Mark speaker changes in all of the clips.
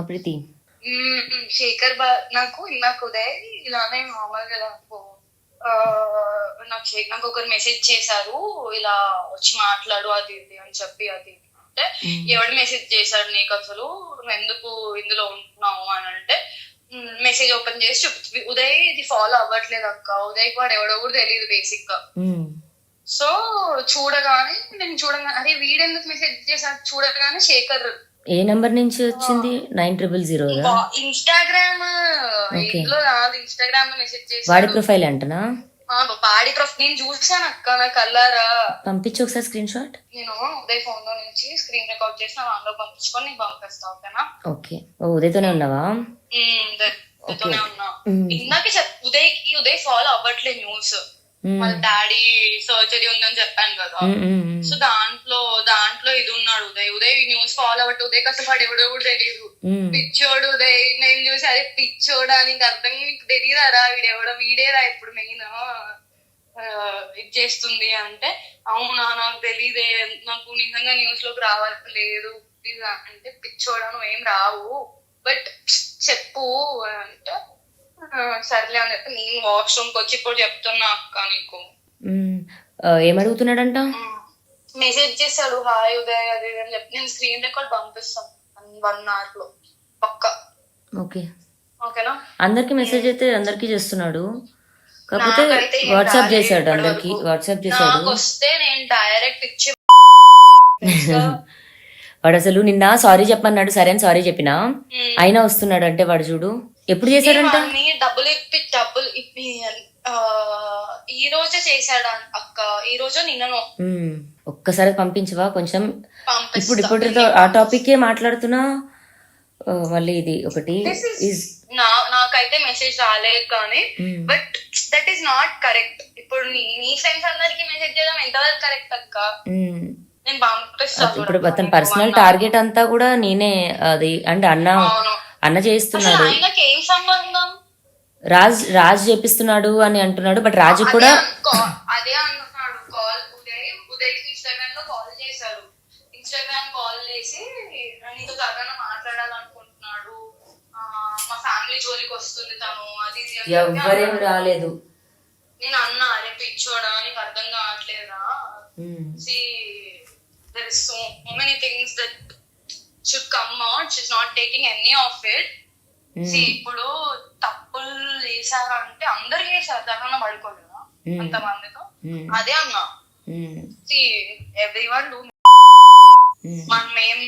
Speaker 1: ప్రీతి
Speaker 2: శేఖర్ నాకు ఇందాక ఉదయ్ ఇలానే మామూలుగా నాకు ఒకరు మెసేజ్ చేశారు, ఇలా వచ్చి మాట్లాడు అది ఇది అని చెప్పి అది అంటే ఎవడు మెసేజ్ చేశాడు నీకు, అసలు నువ్వు ఎందుకు ఇందులో ఉంటున్నావు అని అంటే మెసేజ్ ఓపెన్ చేసి చూపి ఉదయ్ ఇది ఫాలో అవ్వట్లేదు అక్క, ఉదయ్ వాడు ఎవడో కూడా తెలియదు బేసిక్ గా. సో నేను చూడగానే అరే వీడెందుకు మెసేజ్ చేశాడు చూడగానే శేఖర్.
Speaker 1: ఏ నంబర్ నుంచి వచ్చింది? 9000
Speaker 2: ఇన్స్టాగ్రామ్ లో కాదు, ఇన్స్టాగ్రామ్ లో మెసేజ్ చేసి
Speaker 1: వాడి ప్రొఫైల్ అంటనా?
Speaker 2: వాడి ప్రొఫైల్ నేను చూసాను అక్క, నా కల్లారా.
Speaker 1: పంపించు ఒకసారి స్క్రీన్ షాట్.
Speaker 2: నేను ఉదయ్ ఫోన్ లో నుంచి స్క్రీన్ రికార్డ్ చేసి నా దాంట్లో పంపించుకొని నీకు పంపిస్తా, ఓకేనా?
Speaker 1: ఓకే. ఉదయ్తోనే ఉన్నావా?
Speaker 2: ఉదయ్తోనే ఉన్నా. ఇందాక ఉదయ్ ఫాలో అవ్వట్లేదు న్యూస్, వాళ్ళ డాడీ సర్జరీ ఉందని చెప్పాను కదా. సో దాంట్లో ఇది ఉన్నాడు ఉదయ్ న్యూస్ ఫాలో అవ్వట్టు. ఉదయ్ అసలు వాడు ఎవడో కూడా తెలియదు, పిచ్చోడు ఉదయ్. నేను చూసి అదే పిచ్చోడా నీకు అర్థం నీకు తెలియదారా వీడెవడో, వీడేరా ఇప్పుడు మెయిన్ ఇది చేస్తుంది అంటే అవునా నాకు తెలీదే, నాకు నిజంగా న్యూస్ లోకి రావట్లేదు అంటే పిచ్చోడా నువ్వేం రావు బట్ చెప్పు అంటే సర్లే అని చెప్పి నేను వాష్రూమ్ కి వచ్చి ఇప్పుడు చెప్తున్నా అక్క నీకు.
Speaker 1: ఏమడుగుతున్నాడంట?
Speaker 2: మెసేజ్ చేశాడు హాయ్ ఉదయ్ అది అని చెప్పి. నేను స్క్రీన్ రికార్డ్ పంపిస్తాను 1 hour లో పక్కా. ఓకేనా?
Speaker 1: అందరికి మెసేజ్ అయితే అందరికి చేస్తున్నాడు, కాకపోతే వాట్సాప్ చేశాడు అందరికి. వాట్సాప్ చేశాడు
Speaker 2: వస్తే నేను డైరెక్ట్ ఇచ్చి
Speaker 1: వాడు అసలు నిన్న సారీ చెప్పన్నాడు, సరే అని సారీ చెప్పినా అయినా వస్తున్నాడు అంటే వాడు చూడు ఎప్పుడు చేశాడంట.
Speaker 2: డబ్బులు ఇప్పి ఈ రోజే చేశాడు అక్క, ఈ రోజు నిన్నను.
Speaker 1: ఒక్కసారి పంపించవా కొంచెం? ఇప్పుడు ఆ టాపిక్ మాట్లాడుతున్నా మళ్ళీ ఇది ఒకటి.
Speaker 2: నాకైతే మెసేజ్ రాలేదు కానీ but that is not correct. ఇప్పుడు నీ ఫ్రెండ్స్ అందరికి మెసేజ్ చేయడం ఎంతవరకు కరెక్ట్ అక్క? నేను పంపిస్తాను.
Speaker 1: ఇప్పుడు అతని పర్సనల్ టార్గెట్ అంతా కూడా నేనే అది అంటే అన్న చేస్తున్నాడు.
Speaker 2: ఏం సంబంధం?
Speaker 1: రాజ్ చేపిస్తున్నాడు అని అంటున్నాడు, బట్ రాజు కూడా
Speaker 2: అదే అంటున్నాడు. ఉదయ్ ఇన్స్టాగ్రామ్ లో కాల్ చేశాడు, ఇన్స్టాగ్రామ్ కాల్ చేసి నీతో త్వరగా మాట్లాడాలనుకుంటున్నాడు, మా ఫ్యామిలీ జోలికి వస్తుంది తను అది
Speaker 1: ఎవ్వరేం రాలేదు.
Speaker 2: నేను అన్నా అరే పిచ్చోడా నీకు అర్థం కావట్లేదా, there is so many things that should come out, she's not taking any of it. ఇప్పుడు తప్పులు చేశారంటే అందరు చేశారు, దాని పడుకోలేదా అంతమందితో? అదే అన్నా ఎవ్రీవన్ డూ. మనం ఏం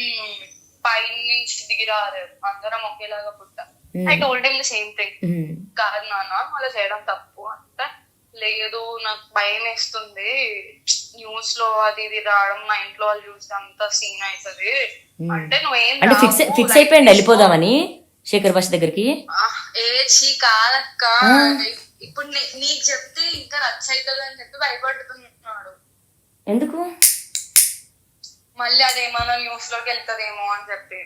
Speaker 2: పై నుంచి దిగి రాలేదు, అందరం ఒకేలాగా పుట్టా. I told him the same thing. కాదు నాన్న అలా చేయడం తప్పు అంటే, లేదు నాకు భయం వేస్తుంది న్యూస్ లో అది ఇది రావడం, మా ఇంట్లో వాళ్ళు చూస్తే అంత సీన్ అవుతుంది అంటే నువ్వేం
Speaker 1: ఫిక్స్ అయిపోయింది వెళ్ళిపోదామని శేఖర్ భాష దగ్గరికి.
Speaker 2: కాదక్క ఇప్పుడు నీకు చెప్తే ఇంకా రచ్చ అవుతుంది అని చెప్పి భయపడుతున్నాడు.
Speaker 1: ఎందుకు?
Speaker 2: మళ్ళీ అదేమన్నా న్యూస్ లోకి వెళ్తదేమో అని చెప్పి.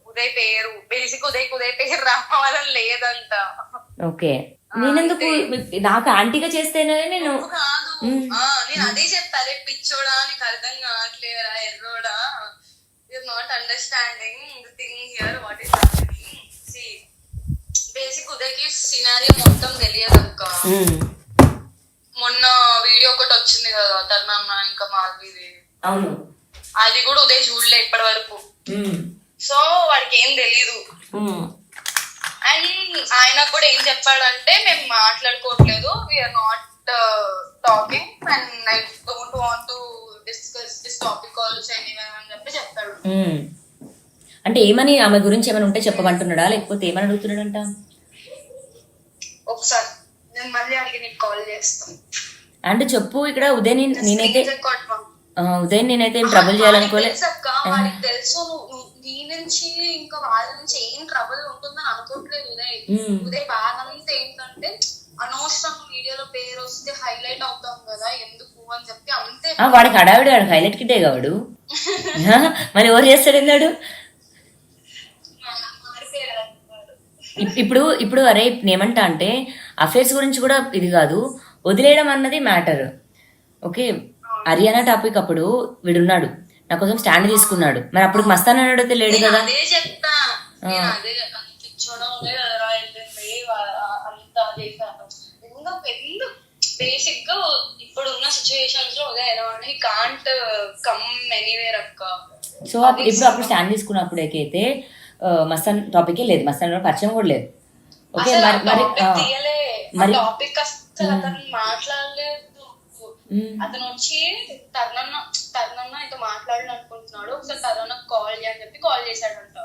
Speaker 2: ఉదయ్ పేరు బేసిక్ ఉదయ్ పేరు రావాలని లేదంట.
Speaker 1: ఓకే, నేనెందుకు? నాకు ఆంటీగా చేస్తేనే నేను
Speaker 2: కాదు, నేను అదే చెప్తారే పిచ్చోడా నీకు అర్థం కావట్లేదా ఎర్రోడా, you're not understanding the thing here what is happening. Basic ఉదయ్కి సినారియో మొత్తం తెలియదు అక్క. మొన్న వీడియో ఒకటి వచ్చింది కదా తర్నన్న ఇంకా మాధవిది,
Speaker 1: అవును,
Speaker 2: అది కూడా ఉదయ్ చూడలే ఇప్పటి వరకు. సో వాడికి ఏం తెలీదు. అండ్ ఆయన కూడా ఏం చెప్పాడంటే మేము మాట్లాడుకోవట్లేదు, we're not talking and I don't want to discuss this topic also anywhere అని చెప్పి చెప్పాడు.
Speaker 1: అంటే ఏమని ఆమె గురించి ఏమైనా ఉంటే చెప్పమంటున్నాడా లేకపోతే ఏమని అడుగుతున్నాడంట?
Speaker 2: ఒకసారి నేను మళ్ళీ అడిగి నీకు కాల్ చేస్తాను
Speaker 1: అంటే చెప్పు. ఇక్కడ ఉదయ్ నేనైతే ఏం ట్రబుల్ చేయాలనుకోలే.
Speaker 2: తెలుసు నీ నుంచి ఇంకా వాళ్ళ నుంచి ఏం ట్రబుల్ ఉంటుందని అనుకోవట్లేదు ఉదయ్. ఉదయ్ బాధంతా ఏంటంటే అనవసరం మీడియాలో పేరు వస్తే హైలైట్ అవుతాం కదా ఎందుకు అని చెప్పి అంతే.
Speaker 1: వాడికి హడావిడి, వాడికి హైలైట్ కిట్టే కావాడు. మరి ఎవరు చేస్తాడు అన్నాడు? ఇప్పుడు అరే ఏమంటా అంటే అఫేర్స్ గురించి కూడా ఇది కాదు, వదిలేయడం అన్నది మ్యాటర్. ఓకే, హర్యానా టాపిక్ అప్పుడు వీడున్నాడు నా కోసం స్టాండ్ తీసుకున్నాడు, మరి అప్పుడు మస్తాన్ అన్నాడు లేడు కదా.
Speaker 2: నేను అదే అనిపించడం లేదు కదరా, అంతా చేశాను ఎందుకు బేసిక్ గా ఇప్పుడు ఉన్న సిచ్యువేషన్స్ లో ఉదయ్ ఎలా అంటే కాంట్ కమ్ ఎనీవేర్ అక్క.
Speaker 1: సో అప్పుడు స్టాండ్ తీసుకున్నప్పుడైతే మస్తాన్ టాపిక్ లేదు, మస్తాన్ పరిచయం కూడా లేదు. ఓకే
Speaker 2: మరి టాపిక్ అసలు అతను మాట్లాడలేదు. అతను వచ్చి తరుణన్న అయితే మాట్లాడాలి అనుకుంటున్నాడు, ఒకసారి తరుణ కాల్ చేయని చెప్పి కాల్ చేశాడంట.